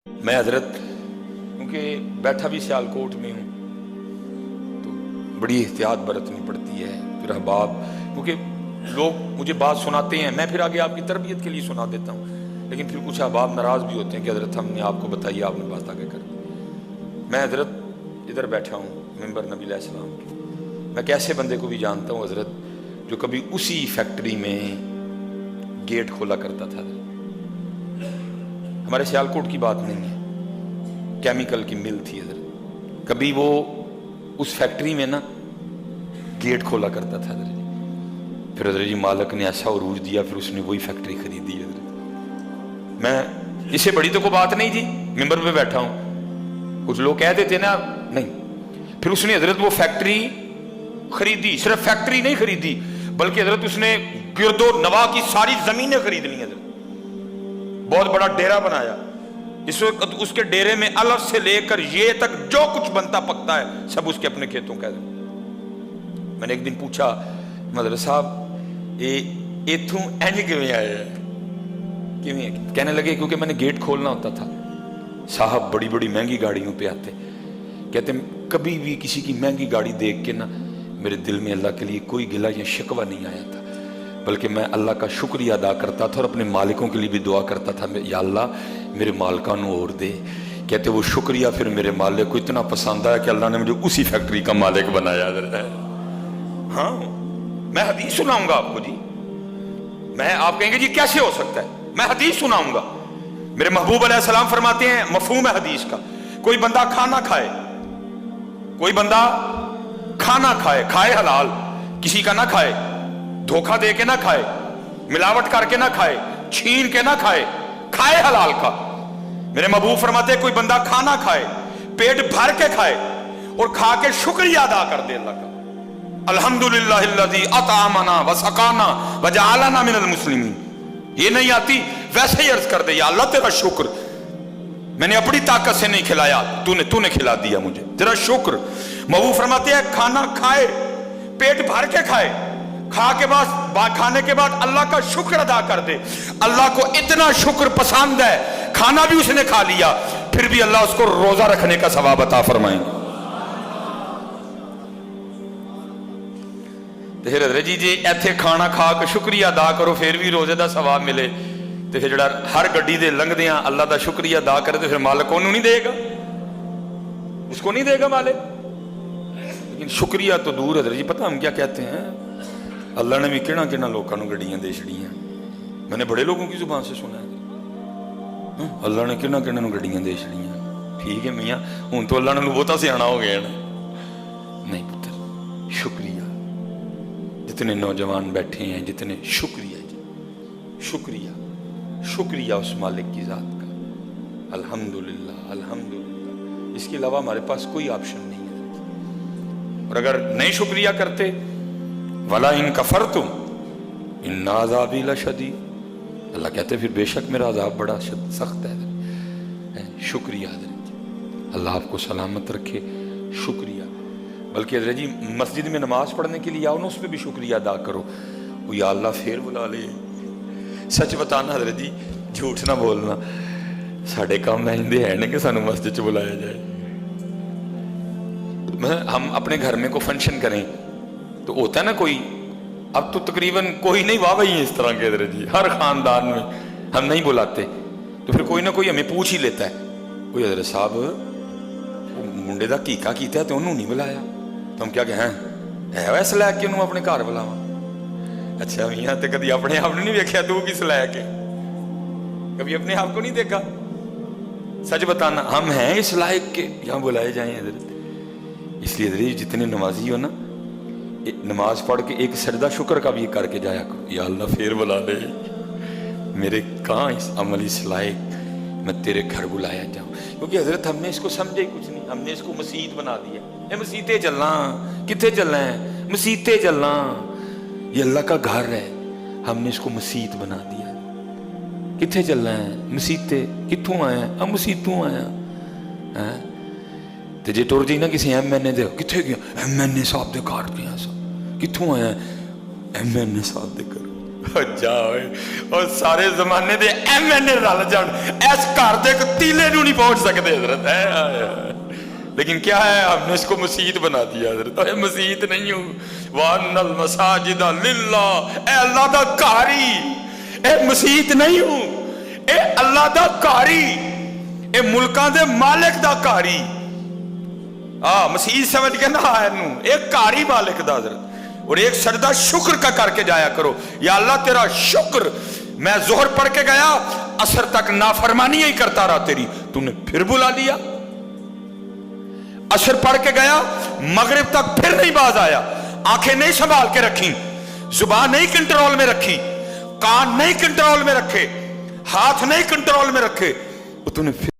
मैं हजरत क्योंकि बैठा भी सियालकोट में हूँ तो बड़ी एहतियात बरतनी पड़ती है। फिर अहबाब क्योंकि लोग मुझे बात सुनाते हैं, मैं फिर आगे आपकी तरबियत के लिए सुना देता हूँ, लेकिन फिर कुछ अहबाब नाराज़ भी होते हैं कि हजरत हमने आपको बताइए, आपने बात आगे कर दी। मैं हजरत इधर बैठा हूँ मिंबर नबी अलैहिस्सलाम के, मैं कैसे बंदे को भी जानता हूँ हजरत जो कभी उसी फैक्ट्री में गेट खोला करता था। हमारे सियालकोट की बात नहीं है, केमिकल की मिल थी इधर, कभी वो उस फैक्ट्री में ना गेट खोला करता था इधर। फिर हजरत जी मालिक ने ऐसा उरूज दिया, फिर उसने वही फैक्ट्री खरीदी इधर। मैं इससे बड़ी तो कोई बात नहीं थी, मिंबर पे बैठा हूं, कुछ लोग कहते थे ना नहीं, फिर उसने हजरत वो फैक्ट्री खरीदी। सिर्फ फैक्ट्री नहीं खरीदी बल्कि हजरत उसने गिरदो नवा की सारी जमीनें खरीद ली हजरत, बहुत बड़ा डेरा बनाया। इस वक्त उसके डेरे में अलग से लेकर ये तक जो कुछ बनता पकता है सब उसके अपने खेतों का। मैंने एक दिन पूछा मदर साहब इथों इंज किवें आए किवें? कहने लगे क्योंकि मैंने गेट खोलना होता था। साहब बड़ी बड़ी महंगी गाड़ियों पे आते, कहते कभी भी किसी की महंगी गाड़ी देख के ना मेरे दिल में अल्लाह के लिए कोई गिला या शिकवा नहीं आया था, बल्कि मैं अल्लाह का शुक्रिया अदा करता था और अपने मालिकों के लिए भी दुआ करता था, या अल्लाह मेरे मालिका नू और दे। कहते वो शुक्रिया फिर मेरे मालिक को इतना पसंद आया कि अल्लाह ने मुझे उसी फैक्ट्री का मालिक बनाया। हाँ, मैं हदीस सुनाऊंगा आपको जी। मैं आप कहेंगे जी कैसे हो सकता है, मैं हदीस सुनाऊंगा। मेरे महबूब अलैहिस्सलाम फरमाते हैं मफहूम है हदीस का, कोई बंदा खाना खाए, कोई बंदा खाना खाए, खाए हलाल, किसी का ना खाए, धोखा दे के ना खाए, मिलावट करके ना खाए, छीन के ना खाए, खाए हलाल का। मेरे महबूब फरमाते हैं कोई बंदा खाना खाए, पेट भर के खाए और खा के शुक्रिया अदा कर दे अल्लाह का, अल्हम्दुलिल्लाहिल्लज़ी अतअमना व सकाना व जअलना मिनल मुस्लिमीन। ये नहीं आती वैसे ही अर्ज कर दे या अल्लाह तेरा शुक्र, मैंने अपनी ताकत से नहीं खिलाया, तूने खिला दिया मुझे, तेरा शुक्र। महबूब फरमाते हैं खाना खाए, पेट भर के खाए, खाने के बाद अल्लाह का शुक्र अदा कर दे। अल्लाह को इतना शुक्र पसंद है, खाना भी उसने खा लिया, फिर भी अल्लाह उसको रोजा रखने का सवाब अता फरमाएंगे। जी जे इत्थे खाना खा के शुक्रिया अदा करो फिर भी रोजे का सवाब मिले, तो फिर जड़ा हर गड्डी दे लंघदियां अल्लाह का शुक्रिया अदा करे तो फिर मालिक ओनू नहीं देगा, उसको नहीं देगा मालिक। लेकिन शुक्रिया तो दूर है जी, पता हम क्या कहते हैं, अल्लाह ने भी किना किना लोगों को गड्डियां दे छड़ियां। मैंने बड़े लोगों की जुबान से सुना है अल्लाह ने किना किना गड्डियां दे छड़ियां। ठीक है मियाँ, हूं तो अल्लाह ने बहुता सियाना हो गया ना। नहीं पुत्र, शुक्रिया। जितने नौजवान बैठे हैं, जितने शुक्रिया जी, शुक्रिया, शुक्रिया उस मालिक की जात का, अल्हम्दुलिल्लाह अल्हम्दुलिल्लाह। इसके अलावा हमारे पास कोई ऑप्शन नहीं है। और अगर नहीं शुक्रिया करते, वला इन कफरतुम इन्ना अज़ाबी लशदीद, अल्लाह कहते फिर बेशक मेरा अज़ाब बड़ा सख्त है। शुक्रिया अल्लाह आपको सलामत रखे, शुक्रिया। बल्कि हज़रत जी मस्जिद में नमाज पढ़ने के लिए आओ ना, उस पर भी शुक्रिया अदा करो, वो या अल्लाह फिर बुला ले। सच बताना हज़रत जी, झूठ ना बोलना, साढ़े काम ऐसे है ना कि सानू मस्जिद च बुलाया जाए। हम अपने घर में कोई फंक्शन करें तो होता है ना कोई, अब तो तकरीबन कोई नहीं, वाह भाई इस तरह के हज़रत जी हर खानदान में हम नहीं बुलाते, तो फिर कोई ना कोई हमें पूछ ही लेता है, कोई हज़रत साहब मुंडे का कीका किया तो उन्होंने नहीं बुलाया, तो हम क्या कहें है वैसे लैके उन्होंने अपने घर बुलावा। अच्छा मियाँ तो कभी अपने आप नहीं देखा, तू किस लैके, कभी अपने आप को नहीं देखा। सच बताना हम हैं इस लायक के यहाँ बुलाए जाए हजरत। इसलिए हजरत जितने नमाजी हो ना, नमाज पढ़ के एक सजदा शुक्र का भी करके जाया करो, या अल्लाह फिर बुला ले, मेरे कहाँ इस अमल इस लायक मैं तेरे घर बुलाया जाऊँ। क्योंकि हजरत हमने इसको समझे ही कुछ नहीं, हमने इसको मसीत बना दिया। मसीते चलना, कितने चलना है, मसीते चलना, ये अल्लाह का घर है, हमने इसको मसीत बना दिया। कितने चलना है, मसीते कितों आया, हम मसीतों आया है। तो जे टुर जी ना किसी MNA दे, कितने गया MNA साहब दे घर गया, कितों आया MNA साहब दे घर, जाओ और सारे जमाने दे MNA रल जान इस घर दे तीले नूं नहीं पहुंच सकते हजरत है। लेकिन क्या है, हमने इसको मस्जिद बना दिया हजरत। मस्जिद नहीं हूं, वानल मसाजिद लिल्लाह, ए अल्लाह दा घर ही, ए मस्जिद नहीं हूं, ए अल्लाह दा घर ही, ए मुल्कां दे मालिक दा घर ही। मस्जिद समझ के ना इनू, एक घर ही मालिक दा हजरत। और एक सजदा शुक्र का करके जाया करो, या अल्लाह तेरा शुक्र, मैं जोहर पढ़ के गया असर तक नाफरमानी ही करता रहा तेरी, तूने फिर बुला लिया। असर पढ़ के गया मगरिब तक फिर नहीं बाज आया, आंखें नहीं संभाल के रखी, जुबान नहीं कंट्रोल में रखी, कान नहीं कंट्रोल में रखे, हाथ नहीं कंट्रोल में रखे, तूने फिर